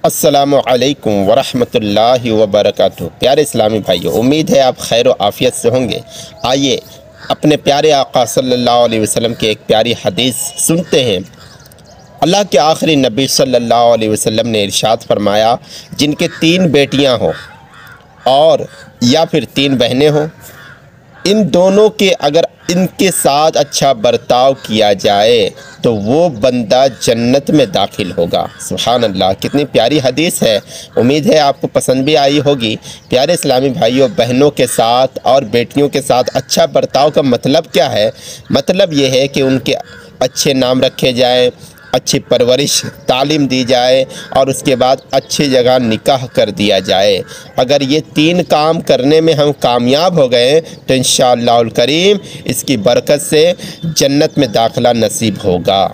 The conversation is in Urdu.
السلام علیکم ورحمۃ اللہ وبرکاتہ۔ پیارے اسلامی بھائیو، امید ہے آپ خیر و عافیت سے ہوں گے۔ آئیے اپنے پیارے آقا صلی اللہ علیہ وسلم کی ایک پیاری حدیث سنتے ہیں۔ اللہ کے آخری نبی صلی اللہ علیہ وسلم نے ارشاد فرمایا، جن کے 3 بیٹیاں ہوں اور یا پھر 3 بہنیں ہوں، ان دونوں کے اگر ان کے ساتھ اچھا برتاؤ کیا جائے تو وہ بندہ جنت میں داخل ہوگا۔ سبحان اللہ، کتنی پیاری حدیث ہے۔ امید ہے آپ کو پسند بھی آئی ہوگی۔ پیارے اسلامی بھائیوں، بہنوں کے ساتھ اور بیٹیوں کے ساتھ اچھا برتاؤ کا مطلب کیا ہے؟ مطلب یہ ہے کہ ان کے اچھے نام رکھے جائیں، اچھی پرورش تعلیم دی جائے اور اس کے بعد اچھی جگہ نکاح کر دیا جائے۔ اگر یہ 3 کام کرنے میں ہم کامیاب ہو گئے تو انشاءاللہ الکریم اس کی برکت سے جنت میں داخلہ نصیب ہوگا۔